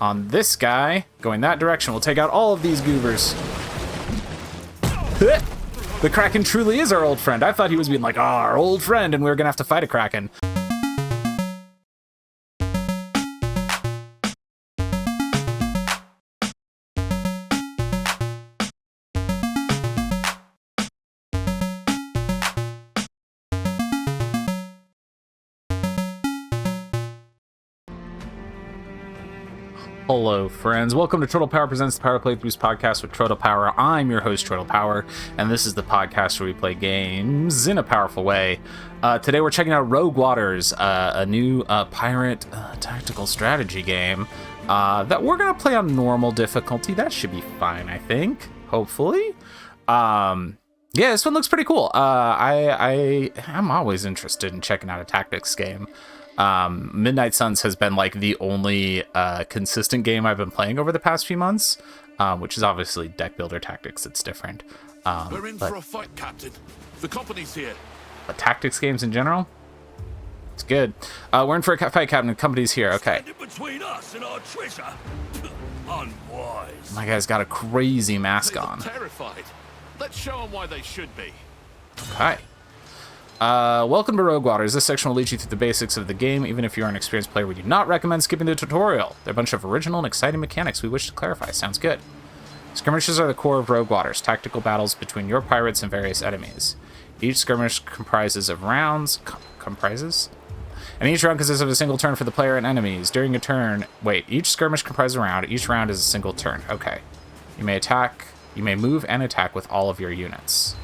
on this guy. Going that direction, we'll take out all of these goobers. The Kraken truly is our old friend. I thought he was being like, oh, our old friend, and we were gonna have to fight a Kraken. Hello, friends. Welcome to TroytlePower Presents the Power Playthroughs podcast with TroytlePower. I'm your host, TroytlePower, and this is the podcast where we play games in a powerful way. Today we're checking out Rogue Waters, a new pirate tactical strategy game that we're going to play on normal difficulty. That should be fine, I think. Hopefully. Yeah, this one looks pretty cool. I'm always interested in checking out a tactics game. Midnight Suns has been like the only consistent game I've been playing over the past few months, which is obviously deck builder tactics. It's different. We're in for a fight, Captain. The company's here. But tactics games in general, it's good. We're in for a fight, Captain. The company's here. Okay. Between us and our treasure. Unwise. My guy's got a crazy mask on. Terrified. Let's show them why they should be. Okay. Welcome to Rogue Waters. This section will lead you through the basics of the game. Even if you are an experienced player, we do not recommend skipping the tutorial. There are a bunch of original and exciting mechanics we wish to clarify. Sounds good. Skirmishes are the core of Rogue Waters, tactical battles between your pirates and various enemies. Each skirmish comprises of rounds. And each round consists of a single turn for the player and enemies. During a turn... Wait, each skirmish comprises a round. Each round is a single turn. Okay. You may attack... You may move and attack with all of your units.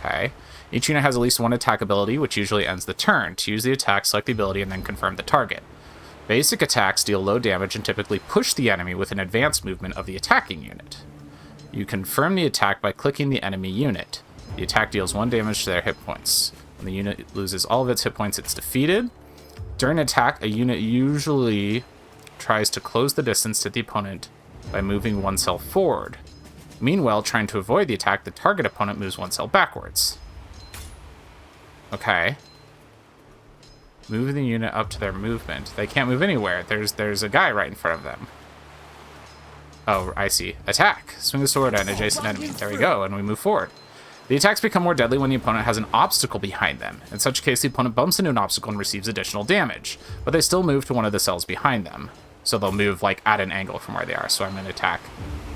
Okay. Each unit has at least one attack ability, which usually ends the turn. To use the attack, select the ability and then confirm the target. Basic attacks deal low damage and typically push the enemy with an advanced movement of the attacking unit. You confirm the attack by clicking the enemy unit. The attack deals 1 damage to their hit points. When the unit loses all of its hit points, it's defeated. During attack, a unit usually tries to close the distance to the opponent by moving 1 cell forward. Meanwhile, trying to avoid the attack, the target opponent moves 1 cell backwards. Okay. Move the unit up to their movement. They can't move anywhere. There's a guy right in front of them. Oh, I see. Attack. Swing the sword at an adjacent enemy. There we go, and we move forward. The attacks become more deadly when the opponent has an obstacle behind them. In such a case, the opponent bumps into an obstacle and receives additional damage, but they still move to one of the cells behind them. So they'll move, like, at an angle from where they are. So I'm going to attack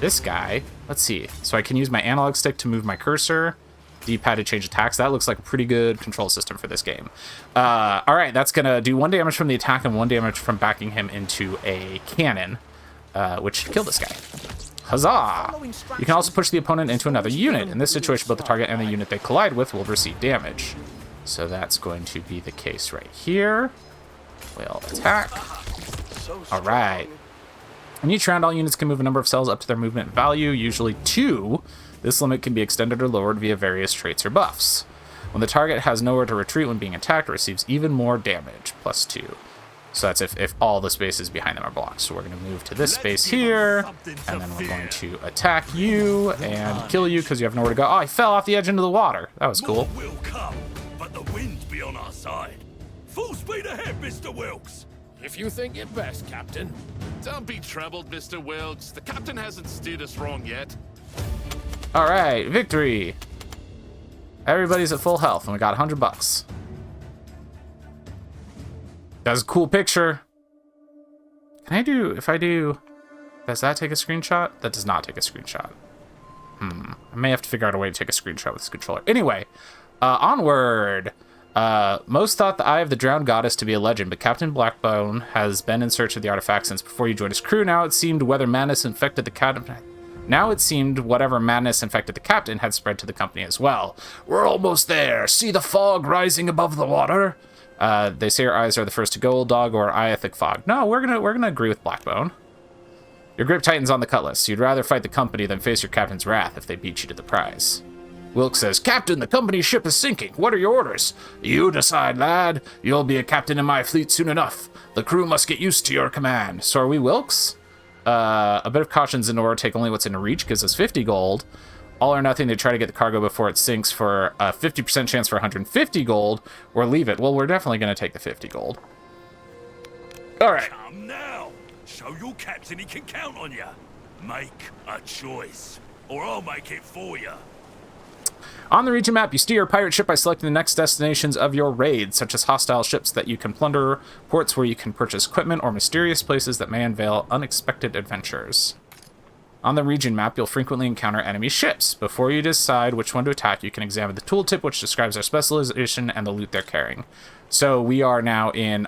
this guy. Let's see. So I can use my analog stick to move my cursor. D-pad to change attacks. That looks like a pretty good control system for this game. Alright, that's going to do 1 damage from the attack and 1 damage from backing him into a cannon, which should kill this guy. Huzzah! You can also push the opponent into another unit. In this situation, both the target and the unit they collide with will receive damage. So that's going to be the case right here. We'll attack. Alright. In each round, all units can move a number of cells up to their movement value, usually 2. This limit can be extended or lowered via various traits or buffs. When the target has nowhere to retreat when being attacked, it receives even more damage, +2. So that's if all the spaces behind them are blocked. So we're going to move to this space here, and then we're going to attack you and kill you because you have nowhere to go. Oh, I fell off the edge into the water. That was cool. More will come, but the wind's be on our side. Full speed ahead, Mr. Wilkes. If you think it best, Captain. Don't be troubled, Mr. Wilkes. The captain hasn't steered us wrong yet. All right, victory. Everybody's at full health, and we got $100. That's a cool picture. Can I do, if I do, does that take a screenshot? That does not take a screenshot. I may have to figure out a way to take a screenshot with this controller. Anyway, onward. Most thought the Eye of the Drowned Goddess to be a legend, but Captain Blackbone has been in search of the artifact since before you joined his crew. Now it seemed whatever madness infected the captain had spread to the company as well. We're almost there. See the fog rising above the water? They say our eyes are the first to go, old dog, or eye a thick fog. No, we're gonna agree with Blackbone. Your grip tightens on the cutlass. You'd rather fight the company than face your captain's wrath if they beat you to the prize. Wilkes says, Captain, the company's ship is sinking. What are your orders? You decide, lad. You'll be a captain in my fleet soon enough. The crew must get used to your command. So are we Wilkes? A bit of caution's in order. Take only what's in reach. Gives us 50 gold. All or nothing to try to get the cargo before it sinks for a 50% chance for 150 gold. Or leave it. Well, we're definitely going to take the 50 gold. All right. Come now. Show your captain he can count on you. Make a choice, or I'll make it for you. On the region map, you steer your pirate ship by selecting the next destinations of your raid, such as hostile ships that you can plunder, ports where you can purchase equipment, or mysterious places that may unveil unexpected adventures. On the region map, you'll frequently encounter enemy ships. Before you decide which one to attack, you can examine the tooltip, which describes their specialization and the loot they're carrying. So we are now in,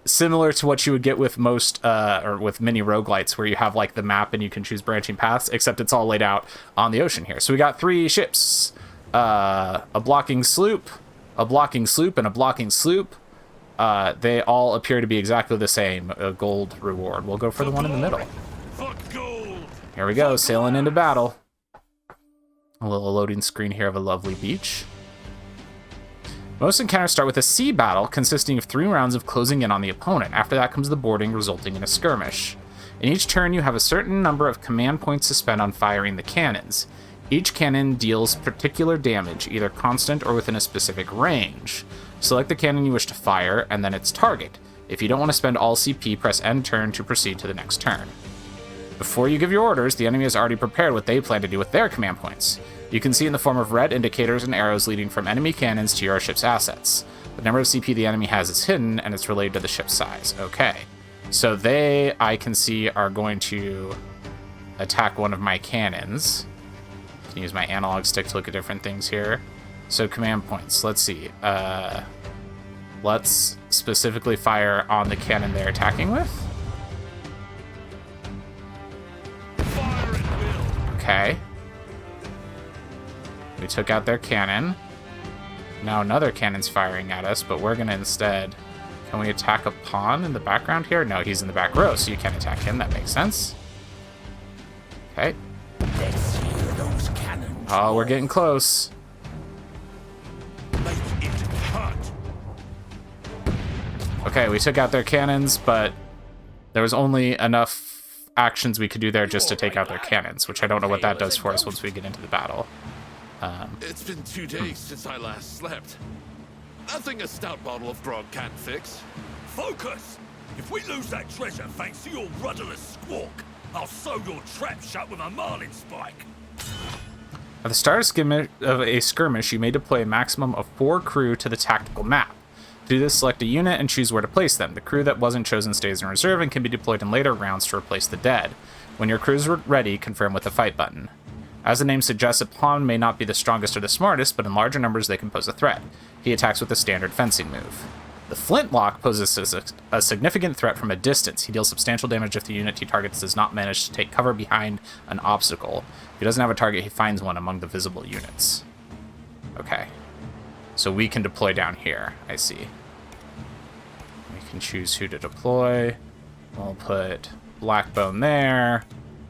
similar to what you would get with most, or with mini roguelites, where you have like the map and you can choose branching paths, except it's all laid out on the ocean here. So we got 3 ships, a blocking sloop, a blocking sloop, and a blocking sloop. They all appear to be exactly the same, a gold reward. We'll go for the one in the middle. Here we go, sailing into battle. A little loading screen here of a lovely beach. Most encounters start with a sea battle consisting of 3 rounds of closing in on the opponent. After that comes the boarding, resulting in a skirmish. In each turn, you have a certain number of command points to spend on firing the cannons. Each cannon deals particular damage, either constant or within a specific range. Select the cannon you wish to fire, and then its target. If you don't want to spend all CP, press end turn to proceed to the next turn. Before you give your orders, the enemy has already prepared what they plan to do with their command points. You can see in the form of red indicators and arrows leading from enemy cannons to your ship's assets. The number of CP the enemy has is hidden, and it's related to the ship's size. Okay. So they, I can see, are going to attack one of my cannons. I can use my analog stick to look at different things here. So command points. Let's see. Let's specifically fire on the cannon they're attacking with. Okay. We took out their cannon. Now another cannon's firing at us, but we're going to instead... Can we attack a pawn in the background here? No, he's in the back row, so you can't attack him. That makes sense. Okay. Let's hear those cannons. Oh, we're getting close. Make it hurt. Okay, we took out their cannons, but there was only enough actions we could do there just to take out their cannons, which I don't know what that does for us once we get into the battle. It's been 2 days since I last slept. Nothing a stout bottle of grog can't fix. Focus! If we lose that treasure thanks to your rudderless squawk, I'll sew your trap shut with a marlin spike. At the start of a skirmish, you may deploy a maximum of 4 crew to the tactical map. To do this, select a unit and choose where to place them. The crew that wasn't chosen stays in reserve and can be deployed in later rounds to replace the dead. When your crews are ready, confirm with the fight button. As the name suggests, a pawn may not be the strongest or the smartest, but in larger numbers they can pose a threat. He attacks with a standard fencing move. The flintlock poses a significant threat from a distance. He deals substantial damage if the unit he targets does not manage to take cover behind an obstacle. If he doesn't have a target, he finds one among the visible units. Okay. So we can deploy down here, I see. We can choose who to deploy. We'll put Blackbone there.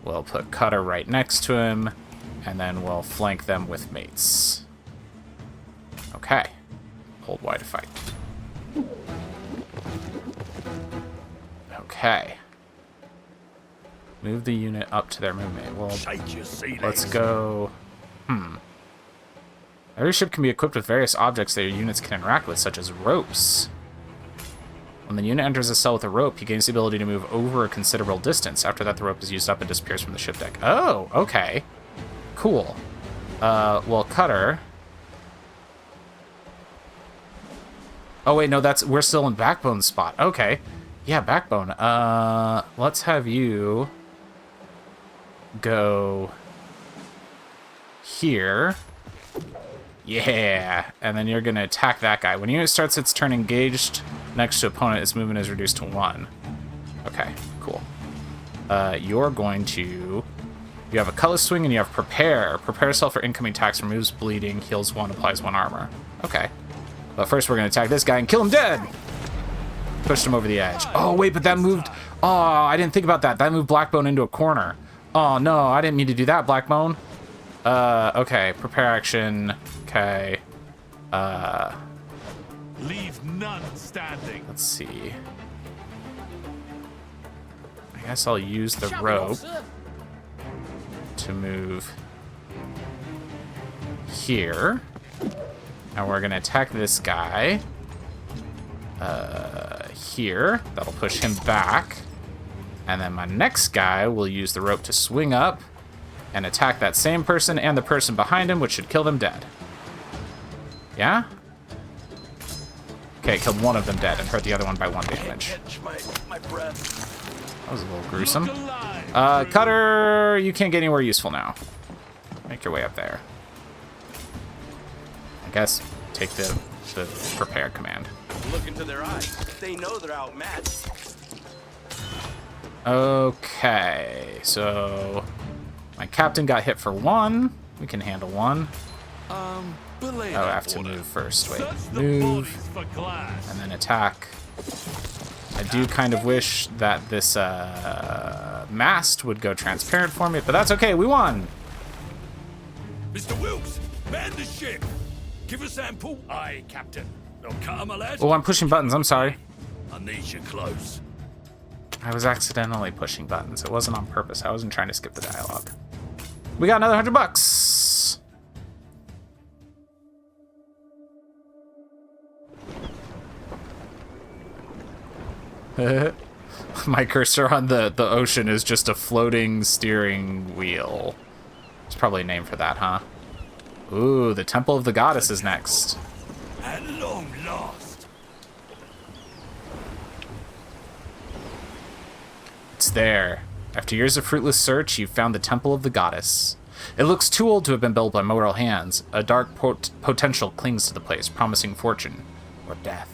We'll put Cutter right next to him. And then we'll flank them with mates. Okay. Hold Y to fight. Okay. Move the unit up to their movement. Well, let's go... Every ship can be equipped with various objects that your units can interact with, such as ropes. When the unit enters a cell with a rope, he gains the ability to move over a considerable distance. After that, the rope is used up and disappears from the ship deck. Oh, okay. Cool. Well, Cutter... Oh, wait, no, we're still in Backbone's spot. Okay. Yeah, Backbone. Let's have you go here. Yeah. And then you're going to attack that guy. When unit starts its turn engaged next to opponent, its movement is reduced to 1. Okay, cool. You're going to... You have a Cutlass Swing and you have Prepare. Prepare yourself for incoming attacks, removes bleeding, heals 1, applies 1 armor. Okay. But first we're going to attack this guy and kill him dead! Pushed him over the edge. Oh, wait, but that moved... Oh, I didn't think about that. That moved Blackbone into a corner. Oh, no, I didn't mean to do that, Blackbone. Okay. Prepare action. Okay. Leave none standing. Let's see. I guess I'll use the rope to move here. And we're going to attack this guy here. That'll push him back. And then my next guy will use the rope to swing up and attack that same person and the person behind him, which should kill them dead. Yeah? Okay, killed one of them dead and hurt the other one by 1 damage. My breath. That was a little gruesome. Cutter, you can't get anywhere useful now. Make your way up there. I guess take the prepare command. Look into their eyes. They know they're outmatched. Okay, so my captain got hit for 1. We can handle 1. Belay Oh, I that have to order. move first. Wait, Search the move bodies for glass. and then attack. I do kind of wish that this mast would go transparent for me, but that's okay. We won. Mr. Wilkes, man the ship. Give us ample. Aye, Captain. They'll cut 'em, my lad. Oh, I'm pushing buttons. I'm sorry. I need you close. I was accidentally pushing buttons. It wasn't on purpose. I wasn't trying to skip the dialogue. We got another $100. My cursor on the ocean is just a floating steering wheel. There's probably a name for that, huh? Ooh, the Temple of the Goddess is next. At long last. It's there. After years of fruitless search, you've found the Temple of the Goddess. It looks too old to have been built by mortal hands. A dark potential clings to the place, promising fortune or death.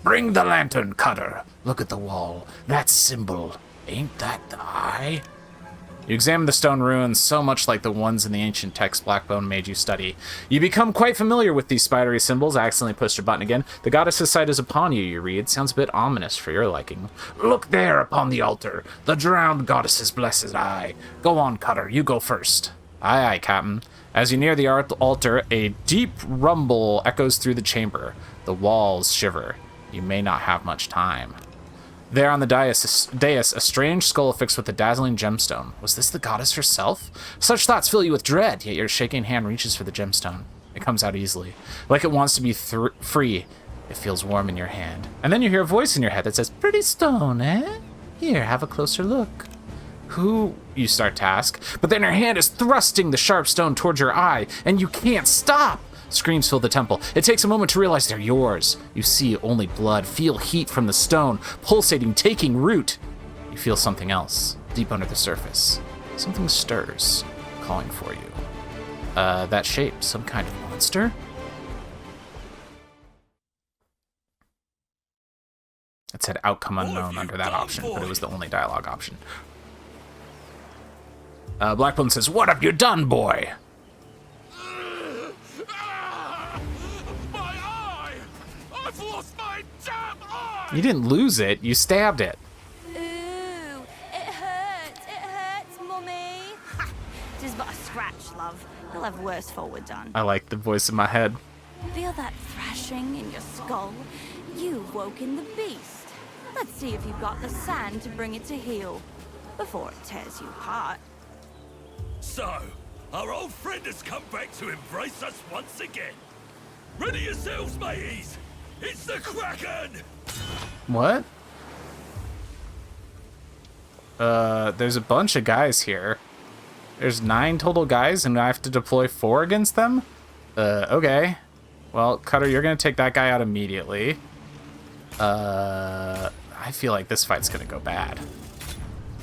Bring the lantern, Cutter. Look at the wall. That symbol. Ain't that the eye? You examine the stone ruins, so much like the ones in the ancient text Blackbone made you study. You become quite familiar with these spidery symbols. I accidentally pushed a button again. The goddess's sight is upon you, you read. Sounds a bit ominous for your liking. Look there upon the altar. The drowned goddess's blessed eye. Go on, Cutter. You go first. Aye, aye, Captain. As you near the altar, a deep rumble echoes through the chamber. The walls shiver. You may not have much time. There on the dais, a strange skull affixed with a dazzling gemstone. Was this the goddess herself? Such thoughts fill you with dread, yet your shaking hand reaches for the gemstone. It comes out easily. Like it wants to be free. It feels warm in your hand. And then you hear a voice in your head that says, "Pretty stone, eh? Here, have a closer look." Who, you start to ask, but then her hand is thrusting the sharp stone towards your eye, and you can't stop. Screams fill the temple. It takes a moment to realize they're yours. You see only blood, feel heat from the stone, pulsating, taking root. You feel something else, deep under the surface. Something stirs, calling for you. That shape, some kind of monster? It said outcome unknown under that option, but it was the only dialogue option. Blackbone says, "What have you done, boy?" My eye! I've lost my damn eye! You didn't lose it, you stabbed it. Ooh, it hurts, mummy. Ha! Tis but a scratch, love. You'll have worse forward done. I like the voice in my head. Feel that thrashing in your skull? You've woken the beast. Let's see if you've got the sand to bring it to heel before it tears you apart. So, our old friend has come back to embrace us once again. Ready yourselves, mateys. It's the Kraken! What? There's a bunch of guys here. There's 9 total guys, and I have to deploy 4 against them? Okay. Well, Cutter, you're gonna take that guy out immediately. I feel like this fight's gonna go bad.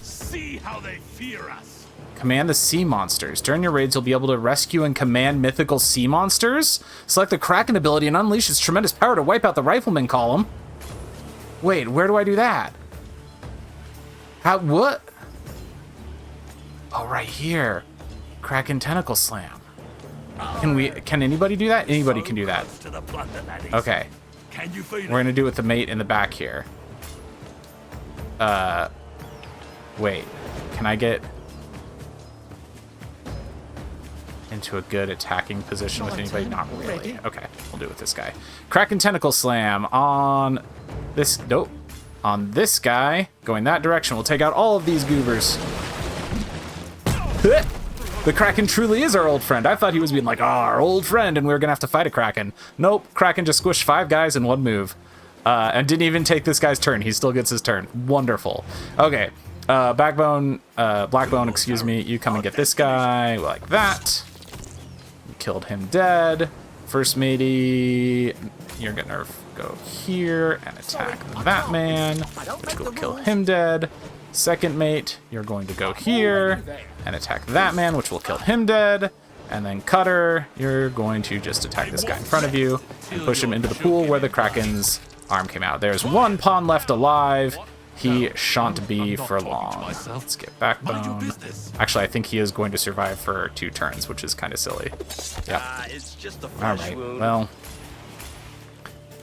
See how they fear us. Command the sea monsters. During your raids, you'll be able to rescue and command mythical sea monsters. Select the Kraken ability and unleash its tremendous power to wipe out the rifleman column. Wait, where do I do that? How, what? Oh, right here. Kraken tentacle slam. Can anybody do that? Anybody can do that. Close to the plunder, laddies. Okay. Can you feel We're gonna do it with the mate in the back here. Wait. Can I get into a good attacking position with anybody? Not really. Okay, we'll do it with this guy. Kraken tentacle slam on this. Nope. On this guy. Going that direction. We'll take out all of these goobers. The Kraken truly is our old friend. I thought he was being like, oh, our old friend, and we were gonna have to fight a Kraken. Nope. Kraken just squished 5 guys in 1 move. And didn't even take this guy's turn. He still gets his turn. Wonderful. Okay. Blackbone, excuse me. You come and get this guy like that. You killed him dead. First matey, you're gonna go here and attack that man, which will kill him dead. Second mate, you're going to go here and attack that man, which will kill him dead. And then Cutter, you're going to just attack this guy in front of you and push him into the pool where the Kraken's arm came out. There's one pawn left alive. He shan't be for long. Let's get Backbone. Actually, I think he is going to survive for 2 turns, which is kind of silly. Yeah. It's just a All fresh right. wound. Well,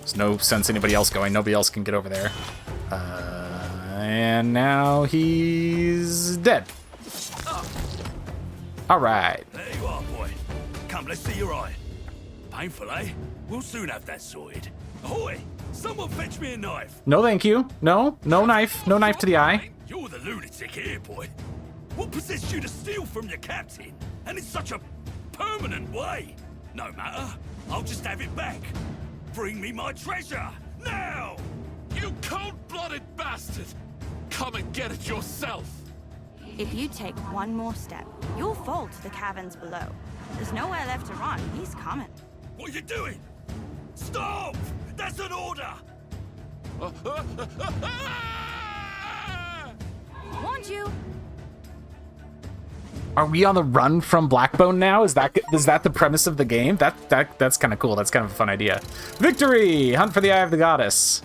there's no sense anybody else going. Nobody else can get over there. And now he's dead. All right. There you are, boy. Come, let's see your eye. Painful, eh? We'll soon have that sorted. Ahoy! Someone fetch me a knife. No, thank you. No knife. No knife to the eye. You're the lunatic here, boy. What possessed you to steal from your captain? And in such a permanent way? No matter. I'll just have it back. Bring me my treasure, now! You cold-blooded bastard! Come and get it yourself! If you take one more step, you'll fall to the caverns below. There's nowhere left to run. He's coming. What are you doing? Stop! That's an order! Warned you. Are we on the run from Blackbone now? Is that the premise of the game? That's kind of cool. That's kind of a fun idea. Victory! Hunt for the Eye of the Goddess.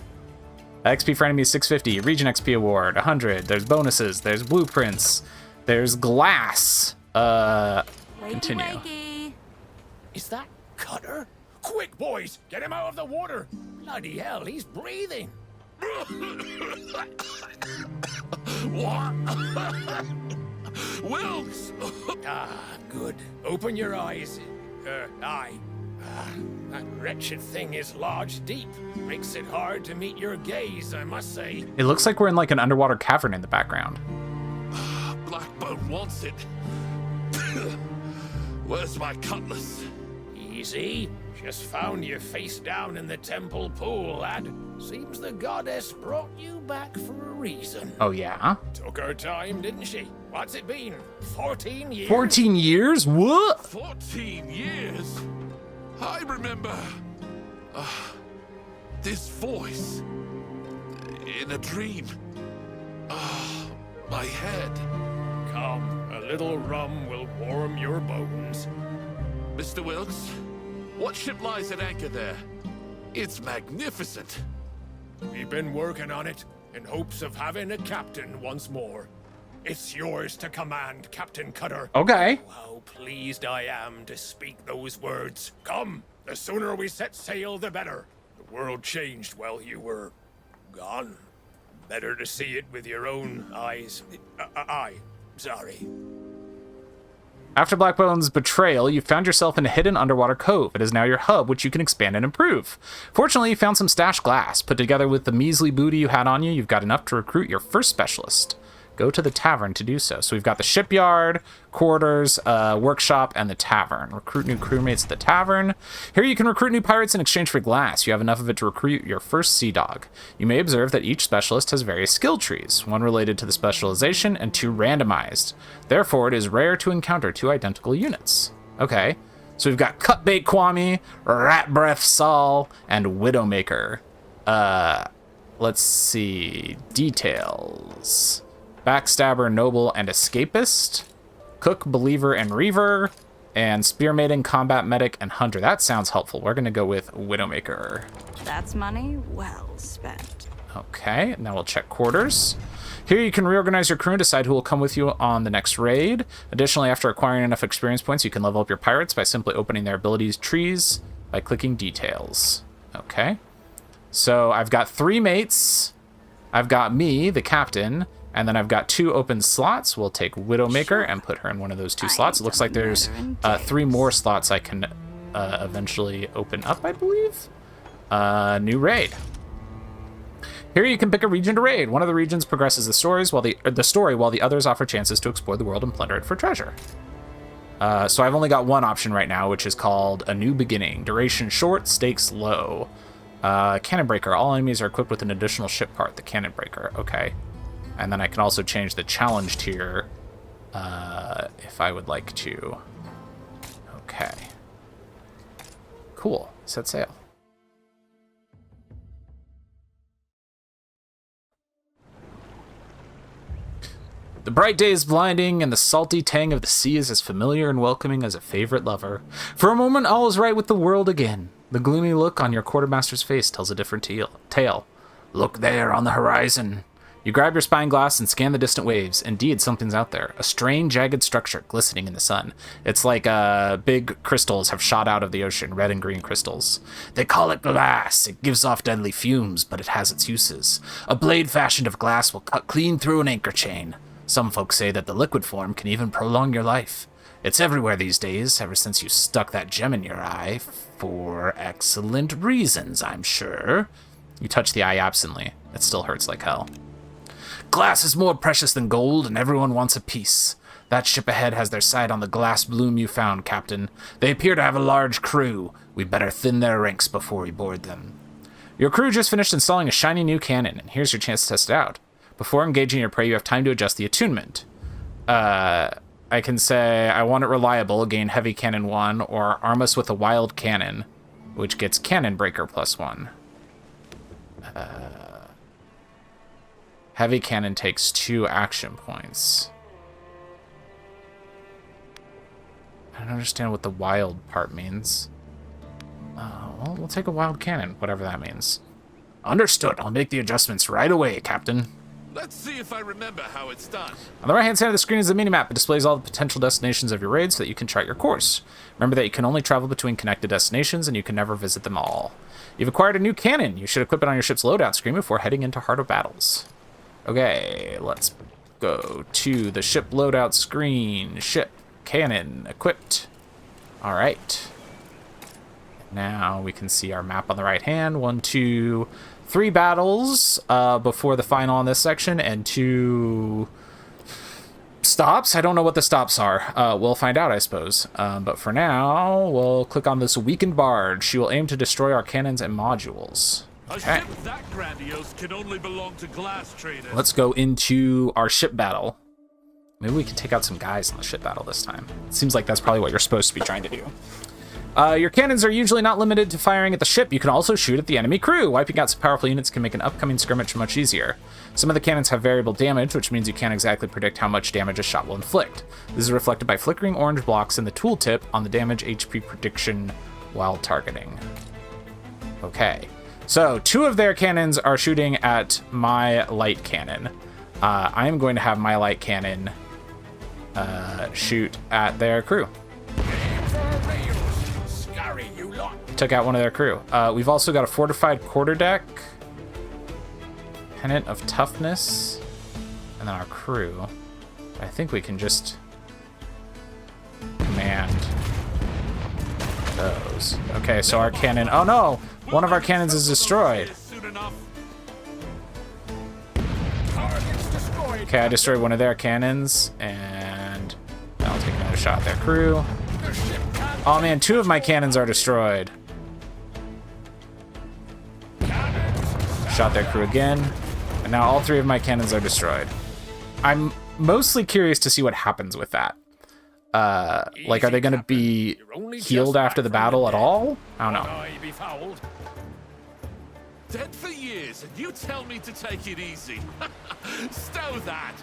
XP for enemies 650. Region XP award 100. There's bonuses. There's blueprints. There's glass. Continue. Wakey. Is that Cutter? Quick, boys! Get him out of the water! Bloody hell, he's breathing! What? Wilkes! Good. Open your eyes. Eye. That wretched thing is lodged deep. Makes it hard to meet your gaze, I must say. It looks like we're in like an underwater cavern in the background. Blackbone wants it. Where's my cutlass? Easy. Just found you face down in the temple pool, lad. Seems the goddess brought you back for a reason. Oh yeah? Took her time, didn't she? What's it been? 14 years? 14 years? What? 14 years? I remember this voice in a dream. My head. Come, a little rum will warm your bones. Mr. Wilkes, what ship lies at anchor there? It's magnificent. We've been working on it in hopes of having a captain once more. It's yours to command, Captain Cutter. Okay. How pleased I am to speak those words. Come, the sooner we set sail, the better. The world changed while you were gone. Better to see it with your own eyes. Sorry. After Blackbone's betrayal, you found yourself in a hidden underwater cove. It is now your hub, which you can expand and improve. Fortunately, you found some stashed glass. Put together with the measly booty you had on you, you've got enough to recruit your first specialist. Go to the tavern to do so. So we've got the shipyard, quarters, workshop, and the tavern. Recruit new crewmates at the tavern. Here you can recruit new pirates in exchange for glass. You have enough of it to recruit your first sea dog. You may observe that each specialist has various skill trees, one related to the specialization and 2 randomized. Therefore, it is rare to encounter 2 identical units. Okay, so we've got Cutbait Kwame, Rat Breath Saul, and Widowmaker. Let's see. Details. Backstabber, Noble, and Escapist, Cook, Believer, and Reaver, and Spear Maiden, Combat Medic, and Hunter. That sounds helpful. We're going to go with Widowmaker. That's money well spent. Okay, now we'll check quarters. Here you can reorganize your crew and decide who will come with you on the next raid. Additionally, after acquiring enough experience points, you can level up your pirates by simply opening their abilities trees by clicking details. Okay, so I've got 3 mates. I've got me, the captain, and then I've got 2 open slots. We'll take Widowmaker and put her in one of those 2 slots. It looks like there's 3 more slots I can eventually open up, I believe. New raid. Here you can pick a region to raid. One of the regions progresses the story, while the others offer chances to explore the world and plunder it for treasure. So I've only got one option right now, which is called A New Beginning. Duration short, stakes low. Cannon breaker. All enemies are equipped with an additional ship part, the cannon breaker. Okay. And then I can also change the challenge tier if I would like to. Okay. Cool. Set sail. The bright day is blinding, and the salty tang of the sea is as familiar and welcoming as a favorite lover. For a moment, all is right with the world again. The gloomy look on your quartermaster's face tells a different tale. Look there on the horizon. You grab your spyglass and scan the distant waves. Indeed, something's out there. A strange, jagged structure glistening in the sun. It's like big crystals have shot out of the ocean, red and green crystals. They call it glass. It gives off deadly fumes, but it has its uses. A blade fashioned of glass will cut clean through an anchor chain. Some folks say that the liquid form can even prolong your life. It's everywhere these days, ever since you stuck that gem in your eye. For excellent reasons, I'm sure. You touch the eye absently. It still hurts like hell. Glass is more precious than gold, and everyone wants a piece. That ship ahead has their sight on the glass bloom you found, Captain. They appear to have a large crew. We better thin their ranks before we board them. Your crew just finished installing a shiny new cannon, and here's your chance to test it out. Before engaging your prey, you have time to adjust the attunement. I can say I want it reliable, gain heavy cannon 1, or arm us with a wild cannon, which gets cannon breaker +1. Heavy cannon takes 2 action points. I don't understand what the wild part means. Well, we'll take a wild cannon, whatever that means. Understood. I'll make the adjustments right away, Captain. Let's see if I remember how it's done. On the right-hand side of the screen is a minimap. It displays all the potential destinations of your raid so that you can chart your course. Remember that you can only travel between connected destinations, and you can never visit them all. You've acquired a new cannon. You should equip it on your ship's loadout screen before heading into Heart of Battles. Okay, let's go to the ship loadout screen. Ship, cannon, equipped. All right. Now we can see our map on the right hand. 1, 2, 3 battles before the final on this section, and 2 stops. I don't know what the stops are. We'll find out, I suppose. But for now, we'll click on this weakened barge. She will aim to destroy our cannons and modules. Okay. A ship that grandiose can only belong to glass traders. Let's go into our ship battle. Maybe we can take out some guys in the ship battle this time. It seems like that's probably what you're supposed to be trying to do. Your cannons are usually not limited to firing at the ship. You can also shoot at the enemy crew. Wiping out some powerful units can make an upcoming skirmish much easier. Some of the cannons have variable damage, which means you can't exactly predict how much damage a shot will inflict. This is reflected by flickering orange blocks in the tooltip on the damage HP prediction while targeting. Okay, so 2 of their cannons are shooting at my light cannon. I'm going to have my light cannon shoot at their crew. Took out one of their crew. We've also got a fortified quarterdeck, pennant of toughness, and then our crew. I think we can just command those. Okay, so our cannon. Oh no! One of our cannons is destroyed. Okay, I destroyed one of their cannons, and I'll take another shot at their crew. Oh man, 2 of my cannons are destroyed. Shot their crew again, and now all 3 of my cannons are destroyed. I'm mostly curious to see what happens with that. Like, are they going to be healed after the battle at all? I don't know. Dead for years, and you tell me to take it easy. Stow that.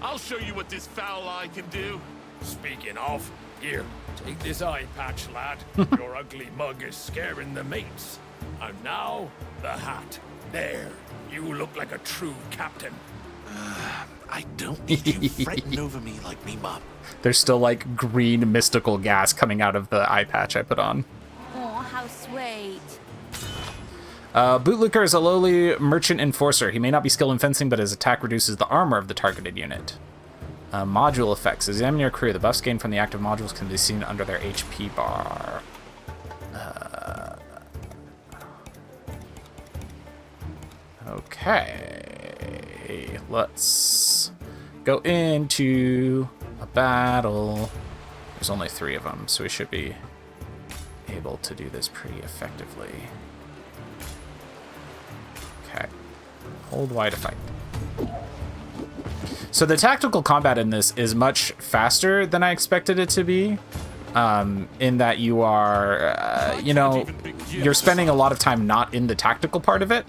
I'll show you what this foul eye can do. Speaking of, here, take this eye patch, lad. Your ugly mug is scaring the mates. And now, the hat. There, you look like a true captain. I don't need you fretting over me like me mum. There's still like green mystical gas coming out of the eye patch I put on. Oh, how sweet. Bootlicker is a lowly merchant enforcer. He may not be skilled in fencing, but his attack reduces the armor of the targeted unit. Module effects. Examine your crew. The buffs gained from the active modules can be seen under their HP bar. Okay, let's go into a battle. There's only 3 of them, so we should be able to do this pretty effectively. Hold Y to fight. So the tactical combat in this is much faster than I expected it to be. In that you are, you know, you're spending a lot of time not in the tactical part of it.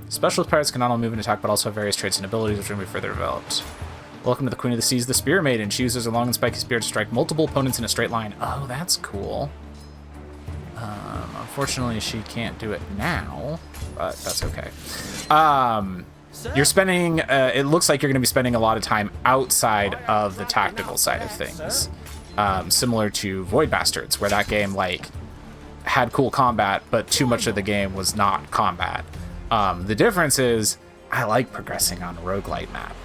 Specialist pirates can not only move and attack, but also have various traits and abilities which will be further developed. Welcome to the Queen of the Seas, the Spear Maiden. She uses her long and spiky spear to strike multiple opponents in a straight line. Oh, that's cool. Unfortunately, she can't do it now, but that's okay. You're spending, it looks like you're going to be spending a lot of time outside of the tactical side of things. Similar to Void Bastards, where that game, like, had cool combat, but too much of the game was not combat. The difference is, I like progressing on a roguelite map.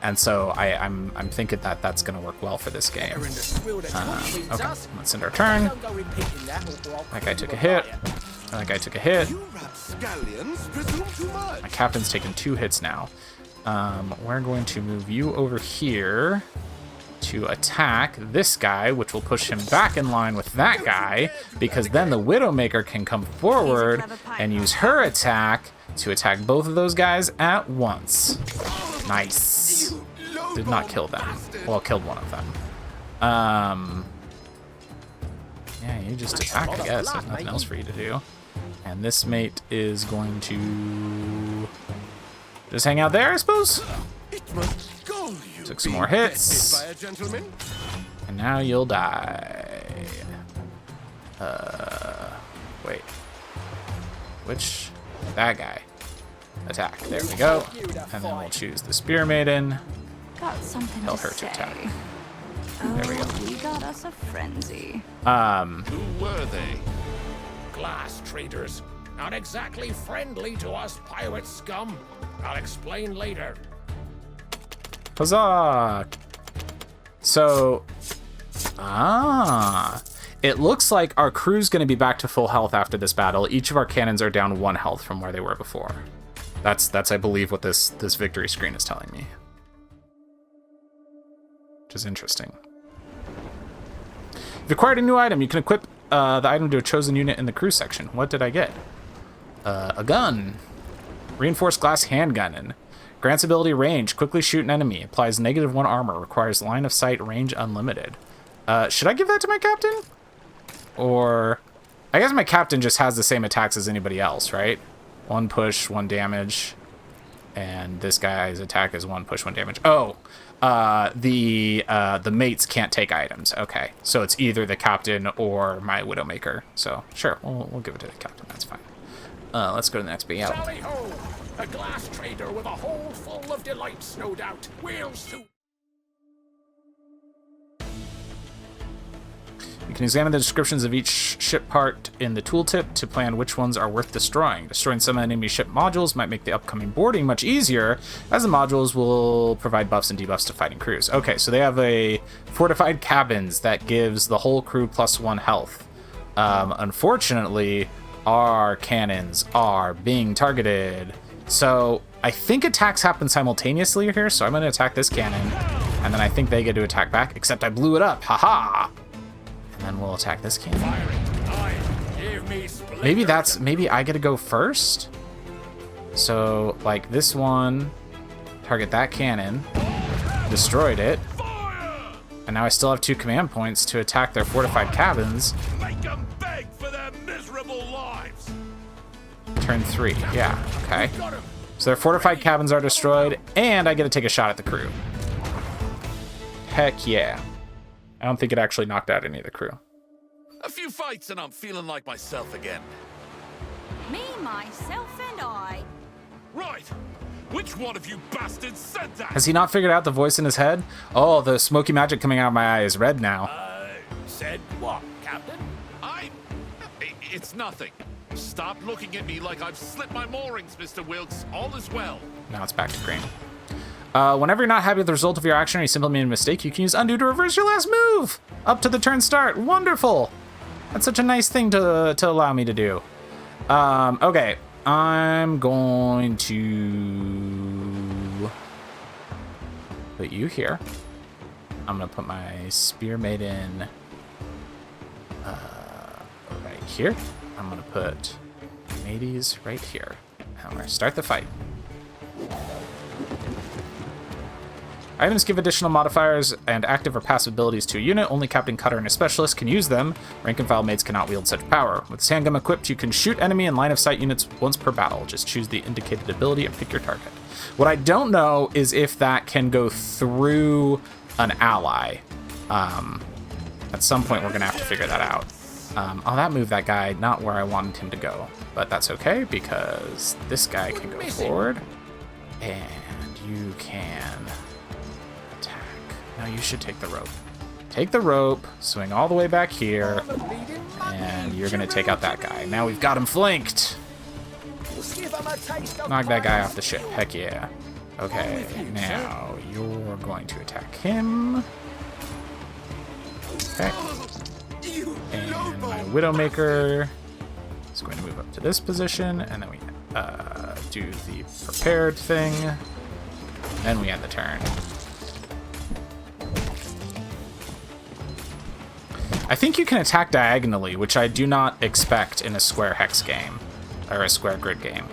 And so I'm thinking that that's going to work well for this game. Okay, let's end our turn. That guy took a hit. That guy took a hit. My captain's taken 2 hits now. We're going to move you over here to attack this guy, which will push him back in line with that guy, because then the Widowmaker can come forward and use her attack to attack both of those guys at once. Nice. Did not kill them. Well, killed one of them. Yeah, you just attack, I guess. There's nothing else for you to do. And this mate is going to just hang out there, I suppose. Took some more hits. And now you'll die. Wait. Which? That guy. Attack. There we go. And then we'll choose the Spear Maiden. Got something Tell to her to say. attack. Oh, There we go. we got us a frenzy. Who were they? Glass traders. Not exactly friendly to us pirate scum. I'll explain later. Huzzah! So, it looks like our crew's going to be back to full health after this battle. Each of our cannons are down 1 health from where they were before. That's I believe, what this victory screen is telling me. Which is interesting. If you acquired a new item, you can equip the item to a chosen unit in the crew section. What did I get? A gun. Reinforced glass handgun. Grants ability range. Quickly shoot an enemy. Applies -1 armor. Requires line of sight. Range unlimited. Should I give that to my captain? Or... I guess my captain just has the same attacks as anybody else, right? 1 push, 1 damage. And this guy's attack is 1 push, 1 damage. Oh! The mates can't take items. Okay. So it's either the captain or my Widowmaker. So, sure. We'll give it to the captain. That's fine. Let's go to the next big out. Tally ho! A glass trader with a hold full of delights, no doubt. We'll soon. You can examine the descriptions of each ship part in the tooltip to plan which ones are worth destroying. Destroying some enemy ship modules might make the upcoming boarding much easier, as the modules will provide buffs and debuffs to fighting crews. Okay, so they have a fortified cabins that gives the whole crew +1 health. Unfortunately, our cannons are being targeted. So I think attacks happen simultaneously here, so I'm going to attack this cannon, and then I think they get to attack back, except I blew it up. Haha! And then we'll attack this cannon. Maybe I get to go first? So, like, this one, target that cannon, destroyed it, and now I still have 2 command points to attack their fortified cabins. Make them beg for their miserable lives. Turn 3, yeah, okay. So their fortified cabins are destroyed, and I get to take a shot at the crew. Heck yeah. I don't think it actually knocked out any of the crew. A few fights and I'm feeling like myself again. Me, myself, and I. Right. Which one of you bastards said that? Has he not figured out the voice in his head? Oh, the smoky magic coming out of my eye is red now. Said what, Captain? It's nothing. Stop looking at me like I've slipped my moorings, Mr. Wilkes. All is well. Now it's back to green. Whenever you're not happy with the result of your action or you simply made a mistake, you can use undo to reverse your last move. Up to the turn start. Wonderful. That's such a nice thing to allow me to do. Okay. I'm going to put you here. I'm going to put my Spear Maiden right here. I'm going to put Mateys right here. And we're start the fight. Items give additional modifiers and active or passive abilities to a unit. Only Captain Cutter and a specialist can use them. Rank and file mates cannot wield such power. With Sandgum equipped, you can shoot enemy and line of sight units once per battle. Just choose the indicated ability and pick your target. What I don't know is if that can go through an ally. At some point, we're going to have to figure that out. Oh, that moved that guy not where I wanted him to go. But that's okay, because this guy can go forward. And you can attack. No, you should take the rope. Take the rope, swing all the way back here, and you're going to take out that guy. Now we've got him flanked. Knock that guy off the ship. Heck yeah. Okay, now you're going to attack him. Okay. And my Widowmaker is going to move up to this position, and then we do the prepared thing. Then we end the turn. I think you can attack diagonally, which I do not expect in a square hex game, or a square grid game.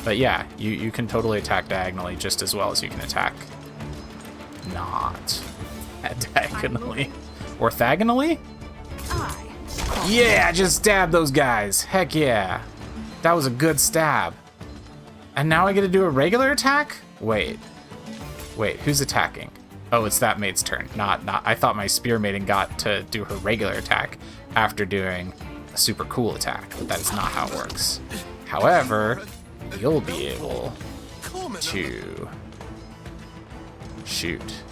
But yeah, you can totally attack diagonally just as well as you can attack not diagonally. Orthogonally? Yeah, just stab those guys. Heck yeah. That was a good stab. And now I get to do a regular attack? Wait, who's attacking? Oh, it's that mate's turn. Not. I thought my spear maiden got to do her regular attack after doing a super cool attack, but that is not how it works. However, you'll be able to shoot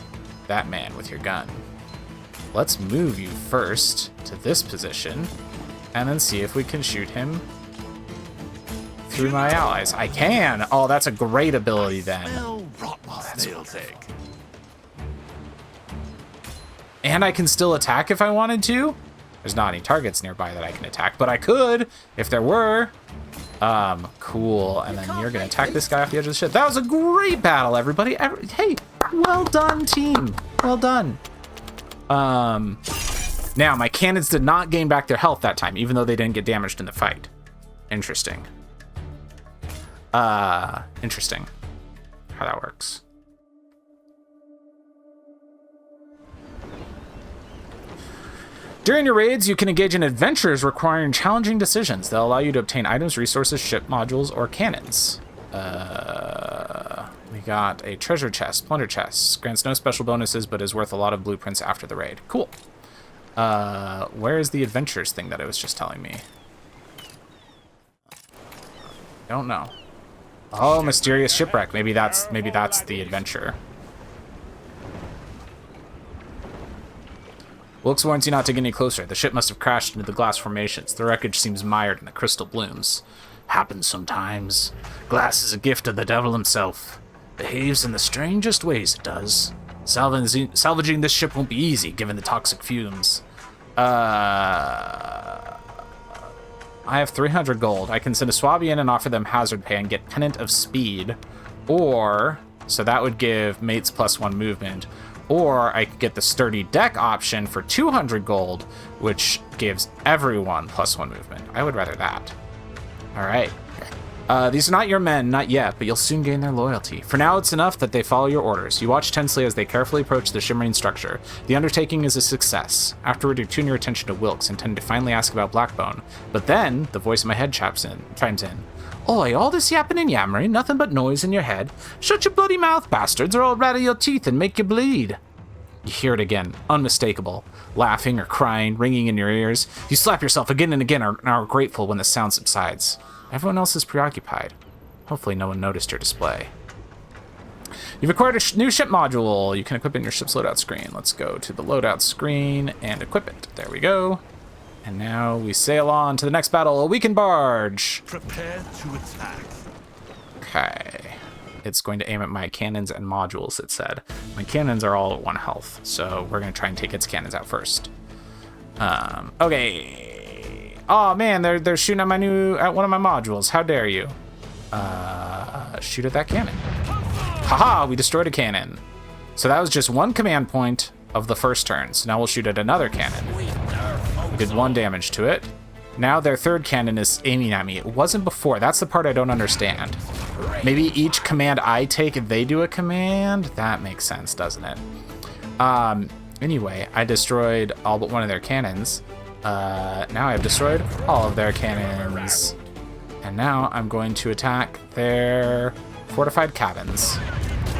that man with your gun. Let's move you first to this position, and then see if we can shoot him through my allies. I can! Oh, that's a great ability then. Oh, that's wonderful. And I can still attack if I wanted to? There's not any targets nearby that I can attack, but I could if there were. Cool. And then you're going to attack this guy off the edge of the ship. That was a great battle, everybody. Hey, well done, team. Well done. Now, my cannons did not gain back their health that time, even though they didn't get damaged in the fight. Interesting. Interesting how that works. During your raids, you can engage in adventures requiring challenging decisions. They'll allow you to obtain items, resources, ship modules, or cannons. We got a treasure chest, plunder chest. Grants no special bonuses, but is worth a lot of blueprints after the raid. Cool. Where is the adventures thing that it was just telling me? Don't know. Oh, mysterious shipwreck. Maybe that's the adventure. Wilkes warns you not to get any closer. The ship must have crashed into the glass formations. The wreckage seems mired in the crystal blooms. Happens sometimes. Glass is a gift of the devil himself. Behaves in the strangest ways it does. Salvaging this ship won't be easy, given the toxic fumes. I have 300 gold. I can send a swabby in and offer them hazard pay and get Pennant of Speed. Or, so that would give mates +1 movement. Or I could get the Sturdy Deck option for 200 gold, which gives everyone +1 movement. I would rather that. All right. These are not your men, not yet, but you'll soon gain their loyalty. For now, it's enough that they follow your orders. You watch tensely as they carefully approach the shimmering structure. The undertaking is a success. Afterward, you tune your attention to Wilkes, intending to finally ask about Blackbone. But then, the voice in my head chimes in. Oi, all this yapping and yammering, nothing but noise in your head. Shut your bloody mouth, bastards, or I'll rattle your teeth and make you bleed. You hear it again, unmistakable. Laughing or crying, ringing in your ears. You slap yourself again and again and are grateful when the sound subsides. Everyone else is preoccupied. Hopefully no one noticed your display. You've acquired a new ship module. You can equip it in your ship's loadout screen. Let's go to the loadout screen and equip it. There we go. And now we sail on to the next battle, a weakened barge. Prepare to attack. Okay. It's going to aim at my cannons and modules, it said. My cannons are all at 1 health, so we're going to try and take its cannons out first. Okay. Oh man, they're shooting at one of my modules. How dare you? Shoot at that cannon. Haha, we destroyed a cannon. So that was just 1 command point of the first turn. So now we'll shoot at another cannon. We did 1 damage to it. Now their third cannon is aiming at me. It wasn't before. That's the part I don't understand. Maybe each command I take, they do a command? That makes sense, doesn't it? Anyway, I destroyed all but one of their cannons. Now I've destroyed all of their cannons. And now I'm going to attack their fortified cabins.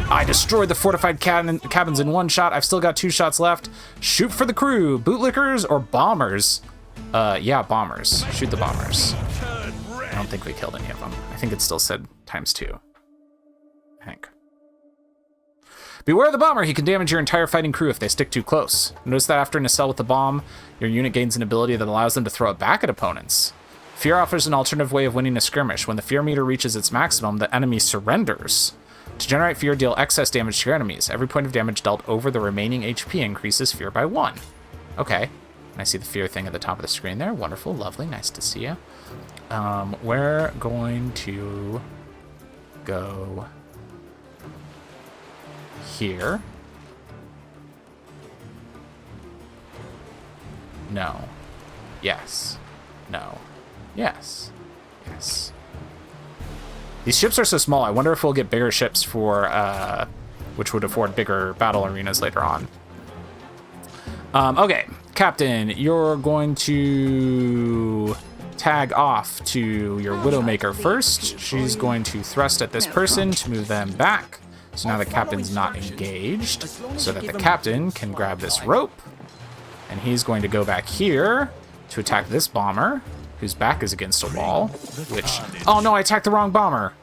I destroyed the fortified cabins in one shot. I've still got 2 shots left. Shoot for the crew. Bootlickers or bombers? Yeah, bombers. Shoot the bombers. I don't think we killed any of them. I think it still said ×2. I think. Beware of the bomber. He can damage your entire fighting crew if they stick too close. Notice that after a nacelle with the bomb, your unit gains an ability that allows them to throw it back at opponents. Fear offers an alternative way of winning a skirmish. When the fear meter reaches its maximum, the enemy surrenders. To generate fear, deal excess damage to your enemies. Every point of damage dealt over the remaining HP increases fear by 1. Okay. I see the fear thing at the top of the screen there. Wonderful, lovely, nice to see you. We're going to go here. No. Yes. No. Yes. Yes. These ships are so small, I wonder if we'll get bigger ships for, which would afford bigger battle arenas later on. Okay, Captain, you're going to tag off to your Widowmaker first. She's going to thrust at this person to move them back. So now the captain's not engaged, so that the captain can grab this rope. And he's going to go back here to attack this bomber, whose back is against a wall, which... Oh no, I attacked the wrong bomber.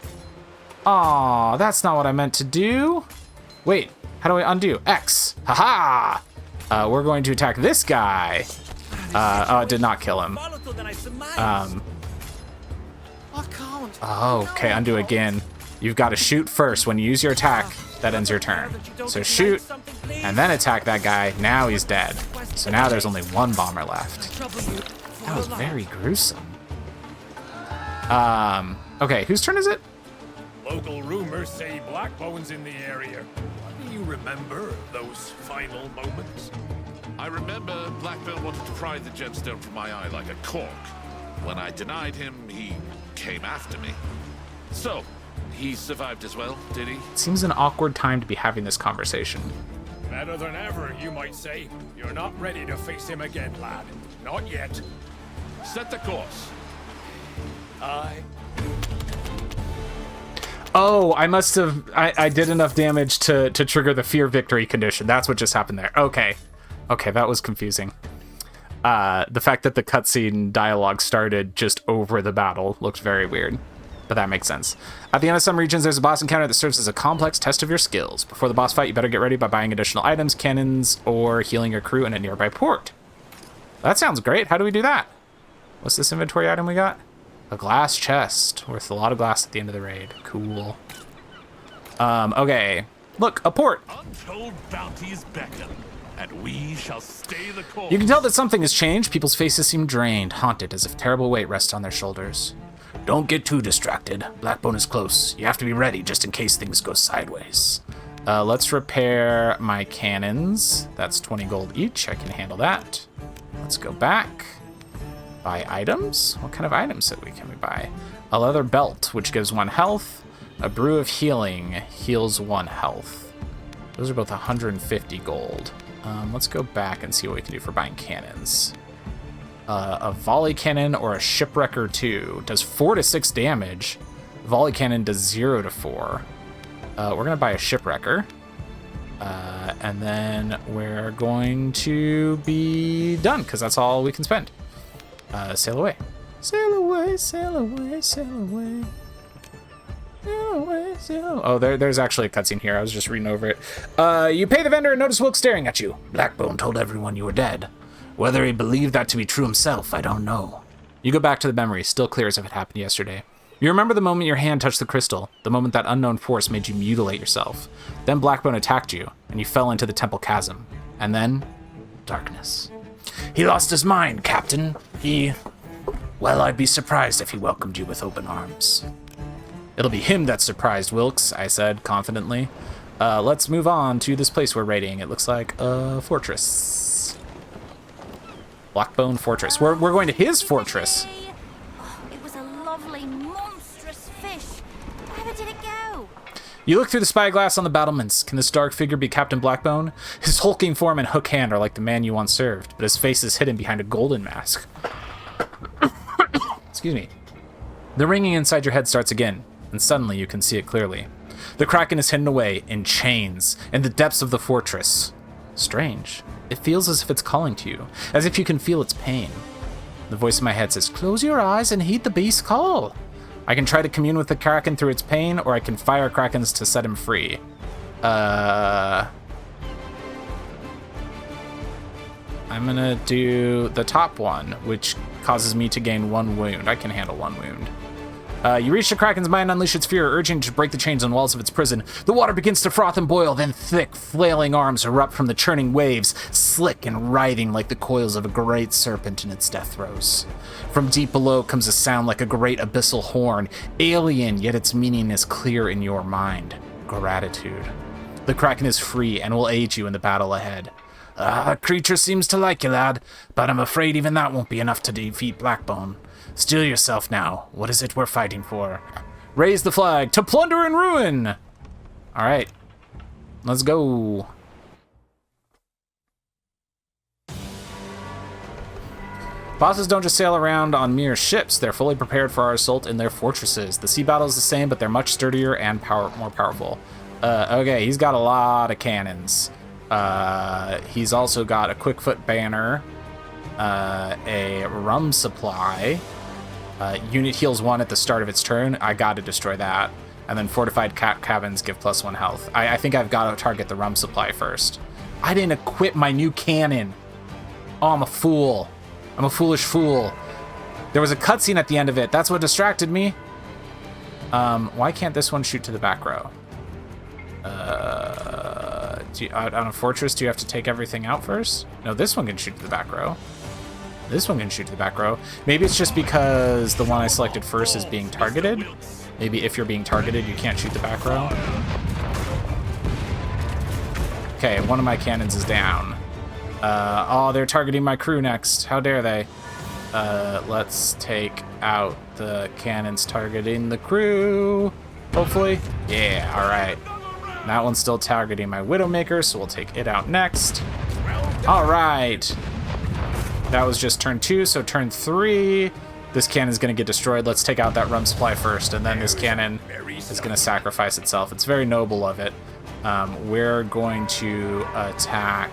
Aw, that's not what I meant to do. Wait, how do I undo? X. Haha! We're going to attack this guy. Oh, it did not kill him. Oh, okay, undo again. You've got to shoot first. When you use your attack, that ends your turn. So shoot, and then attack that guy. Now he's dead. So now there's only 1 bomber left. That was very gruesome. Okay, whose turn is it? Local rumors say Blackbone's in the area. Do you remember those final moments? I remember Blackburn wanted to pry the gemstone from my eye like a cork. When I denied him, he came after me. So, he survived as well, did he? It seems an awkward time to be having this conversation. Better than ever, you might say. You're not ready to face him again, lad. Not yet. Set the course. Aye. Oh, I must have... I did enough damage to trigger the fear victory condition. That's what just happened there. Okay. Okay, that was confusing. The fact that the cutscene dialogue started just over the battle looked very weird. But that makes sense. At the end of some regions, there's a boss encounter that serves as a complex test of your skills. Before the boss fight, you better get ready by buying additional items, cannons, or healing your crew in a nearby port. That sounds great. How do we do that? What's this inventory item we got? A glass chest. Worth a lot of glass at the end of the raid. Cool. Okay. Look, a port. Untold bounties beckon, and we shall stay the course. You can tell that something has changed. People's faces seem drained, haunted, as if terrible weight rests on their shoulders. Don't get too distracted. Blackbone is close. You have to be ready just in case things go sideways. Let's repair my cannons. That's 20 gold each. I can handle that. Let's go back. Buy items? What kind of items can we buy? A leather belt, which gives 1 health. A brew of healing heals 1 health. Those are both 150 gold. Let's go back and see what we can do for buying cannons. A volley cannon or a shipwrecker 2 does 4 to 6 damage. Volley cannon does 0 to 4. We're gonna buy a shipwrecker, and then we're going to be done because that's all we can spend. Sail away, sail away, sail away, sail away. Oh, there's actually a cutscene here. I was just reading over it. You pay the vendor and notice Wilk staring at you. Blackbone told everyone you were dead. Whether he believed that to be true himself, I don't know. You go back to the memory, still clear as if it happened yesterday. You remember the moment your hand touched the crystal, the moment that unknown force made you mutilate yourself. Then Blackbone attacked you, and you fell into the temple chasm. And then, darkness. He lost his mind, Captain. Well, I'd be surprised if he welcomed you with open arms. It'll be him that's surprised, Wilkes, I said confidently. Let's move on to this place we're raiding. It looks like a fortress. Blackbone Fortress. We're going to his fortress. Oh, it was a lovely, monstrous fish. Where did it go? You look through the spyglass on the battlements. Can this dark figure be Captain Blackbone? His hulking form and hook hand are like the man you once served, but his face is hidden behind a golden mask. Excuse me. The ringing inside your head starts again, and suddenly you can see it clearly. The Kraken is hidden away, in chains, in the depths of the fortress. Strange. It feels as if it's calling to you, as if you can feel its pain. The voice in my head says, close your eyes and heed the beast's call. I can try to commune with the Kraken through its pain, or I can fire Krakens to set him free. I'm gonna do the top one, which causes me to gain 1 wound. I can handle 1 wound. You reach the Kraken's mind, unleash its fear, urging to break the chains and walls of its prison. The water begins to froth and boil, then thick, flailing arms erupt from the churning waves, slick and writhing like the coils of a great serpent in its death throes. From deep below comes a sound like a great abyssal horn, alien, yet its meaning is clear in your mind. Gratitude. The Kraken is free and will aid you in the battle ahead. The creature seems to like you, lad, but I'm afraid even that won't be enough to defeat Blackbone. Steel yourself now. What is it we're fighting for? Raise the flag to plunder and ruin! Alright. Let's go. Bosses don't just sail around on mere ships. They're fully prepared for our assault in their fortresses. The sea battle is the same, but they're much sturdier and more powerful. Okay, he's got a lot of cannons. He's also got a quickfoot banner, a rum supply, unit heals 1 at the start of its turn. I gotta destroy that. And then fortified cabins give +1 health. I think I've got to target the rum supply first. I didn't equip my new cannon. Oh, I'm a fool. I'm a foolish fool. There was a cutscene at the end of it. That's what distracted me. Why can't this one shoot to the back row? On a fortress, do you have to take everything out first? No, this one can shoot to the back row. This one can shoot to the back row. Maybe it's just because the one I selected first is being targeted. Maybe if you're being targeted, you can't shoot the back row. Okay, one of my cannons is down. Oh, they're targeting my crew next. How dare they? Let's take out the cannons targeting the crew. Hopefully. Yeah, alright. That one's still targeting my Widowmaker, so we'll take it out next. Alright. That was just turn 2, so turn 3. This cannon's going to get destroyed. Let's take out that rum supply first, and then this cannon is going to sacrifice itself. It's very noble of it. We're going to attack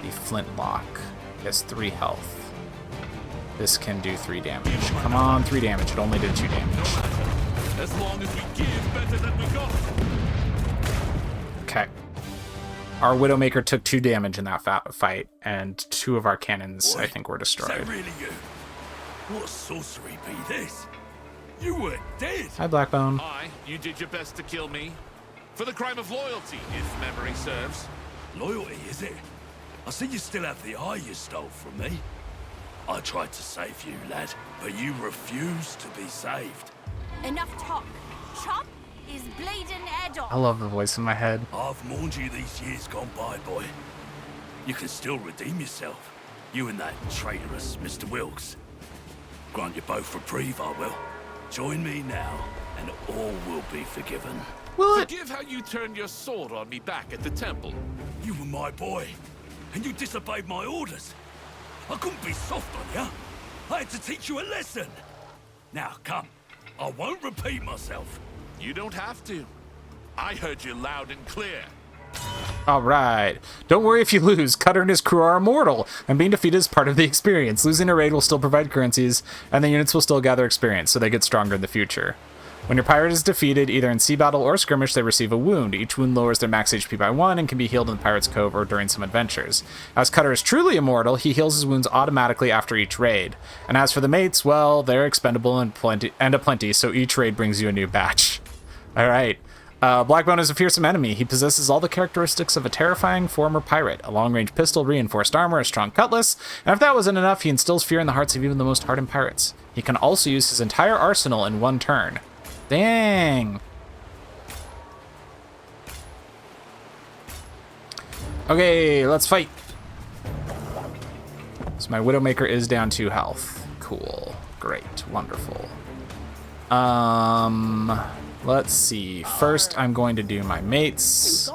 the flintlock. It has 3 health. This can do 3 damage. Come on, 3 damage. It only did 2 damage. As long as we give better than we got. Okay. Our Widowmaker took 2 damage in that fight, and 2 of our cannons, I think, were Is that destroyed. really you? What sorcery be this? You were dead. Hi, Blackbone. Aye, you did your best to kill me. For the crime of loyalty, if memory serves. Loyalty, is it? I see you still have the eye you stole from me. I tried to save you, lad, but you refused to be saved. Enough talk. Chop is bleeding head off. I love the voice in my head. I've mourned you these years gone by, boy. You can still redeem yourself. You and that traitorous Mr. Wilkes. Grant you both reprieve, I will. Join me now, and all will be forgiven. Forgive how you turned your sword on me back at the temple. You were my boy, and you disobeyed my orders. I couldn't be soft on you. I had to teach you a lesson. Now, come. I won't repeat myself. You don't have to. I heard you loud and clear. All right. Don't worry if you lose. Cutter and his crew are immortal, and being defeated is part of the experience. Losing a raid will still provide currencies, and the units will still gather experience, so they get stronger in the future. When your pirate is defeated, either in sea battle or skirmish, they receive a wound. Each wound lowers their max HP by 1 and can be healed in the Pirate's Cove or during some adventures. As Cutter is truly immortal, he heals his wounds automatically after each raid. And as for the mates, well, they're expendable and aplenty, so each raid brings you a new batch. Alright. Blackbone is a fearsome enemy. He possesses all the characteristics of a terrifying former pirate. A long-range pistol, reinforced armor, a strong cutlass, and if that wasn't enough, he instills fear in the hearts of even the most hardened pirates. He can also use his entire arsenal in 1 turn. Dang. Okay, let's fight. So my Widowmaker is down 2 health. Cool. Great. Wonderful. Let's see. First, I'm going to do my mates.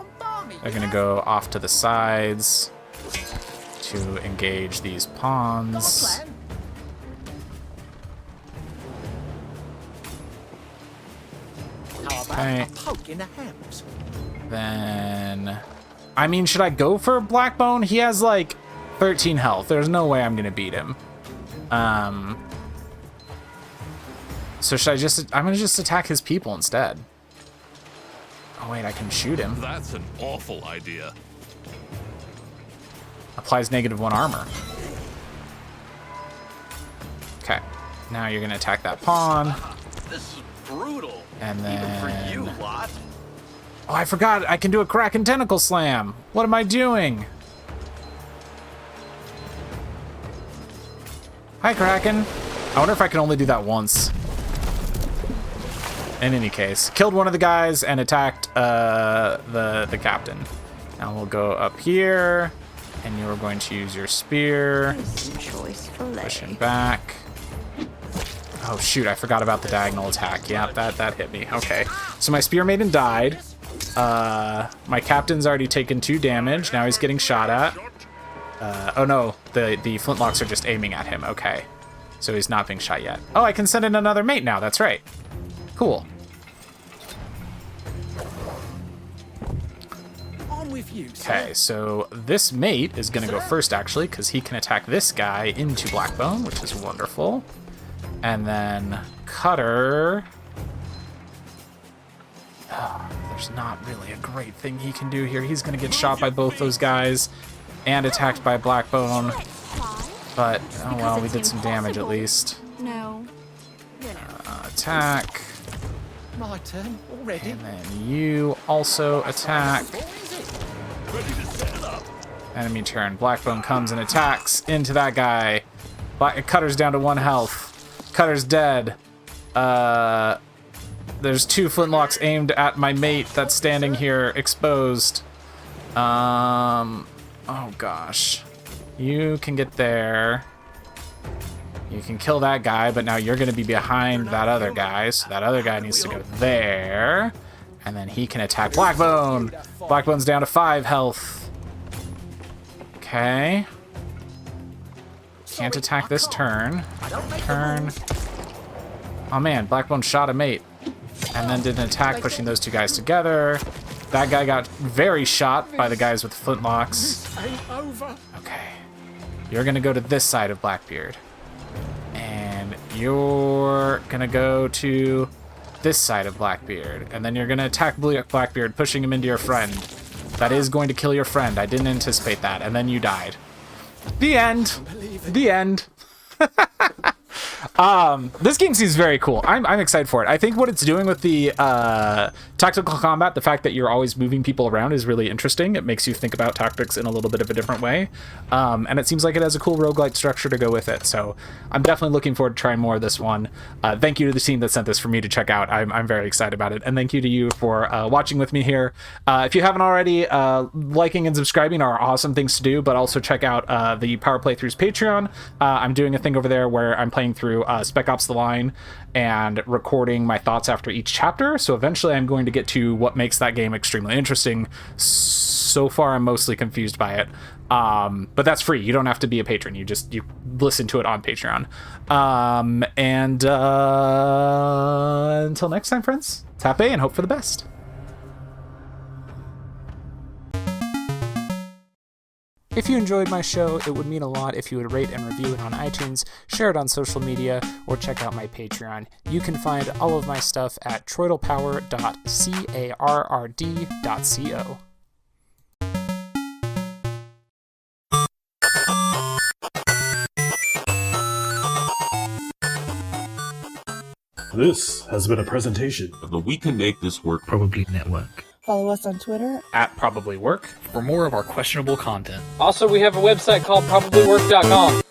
They're going to go off to the sides to engage these pawns. Okay. Then, I mean, should I go for Blackbone? He has like 13 health. There's no way I'm gonna beat him. So should I just? I'm gonna just attack his people instead. Oh wait, I can shoot him. That's an awful idea. Applies -1 armor. Okay. Now you're gonna attack that pawn. This is brutal. And then... Even for you, lot. Oh, I forgot. I can do a Kraken Tentacle Slam. What am I doing? Hi, Kraken. I wonder if I can only do that once. In any case, killed one of the guys and attacked the captain. Now we'll go up here, and you're going to use your spear. Push him back. Oh shoot, I forgot about the diagonal attack. Yeah, that hit me. Okay. So my Spear Maiden died. My captain's already taken 2 damage. Now he's getting shot at. Oh no, the flintlocks are just aiming at him. Okay. So he's not being shot yet. Oh, I can send in another mate now. That's right. Cool. On with you, Okay, so this mate is going to go first, actually, because he can attack this guy into Blackbone, which is wonderful. And then Cutter... there's not really a great thing he can do here. He's going to get shot by both those guys and attacked by Blackbone. But, oh well, we did some damage at least. No. Attack. My turn already. And then you also attack. Enemy turn. Blackbone comes and attacks into that guy. Cutter's down to 1 health. Cutter's dead. There's 2 flintlocks aimed at my mate that's standing here exposed. Oh gosh. You can get there. You can kill that guy, but now you're going to be behind that other guy, so that other guy needs to go there. And then he can attack Blackbone. Blackbone's down to 5 health. Okay. Can't attack this turn. Turn. Oh man, Blackbone shot a mate. And then did an attack pushing those 2 guys together. That guy got very shot by the guys with flintlocks. Okay. You're gonna go to this side of Blackbeard. And you're gonna go to this side of Blackbeard. And then you're gonna attack Blackbeard, pushing him into your friend. That is going to kill your friend. I didn't anticipate that. And then you died. The end. The end. This game seems very cool. I'm excited for it. I think what it's doing with the tactical combat, the fact that you're always moving people around, is really interesting. It makes you think about tactics in a little bit of a different way. And it seems like it has a cool roguelike structure to go with it. So I'm definitely looking forward to trying more of this one. Thank you to the team that sent this for me to check out. I'm very excited about it. And thank you to you for watching with me here. If you haven't already, liking and subscribing are awesome things to do, but also check out the Power Playthroughs Patreon. I'm doing a thing over there where I'm playing through Spec Ops The Line and recording my thoughts after each chapter. So eventually I'm going to get to what makes that game extremely interesting. So far I'm mostly confused by it. But that's free. You don't have to be a patron. You listen to it on Patreon. Until next time, friends, tap A and hope for the best. If you enjoyed my show, it would mean a lot if you would rate and review it on iTunes, share it on social media, or check out my Patreon. You can find all of my stuff at TroytlePower.carrd.co. This has been a presentation of the We Can Make This Work Probably Network. Follow us on Twitter @ProbablyWork for more of our questionable content. Also, we have a website called probablywork.com.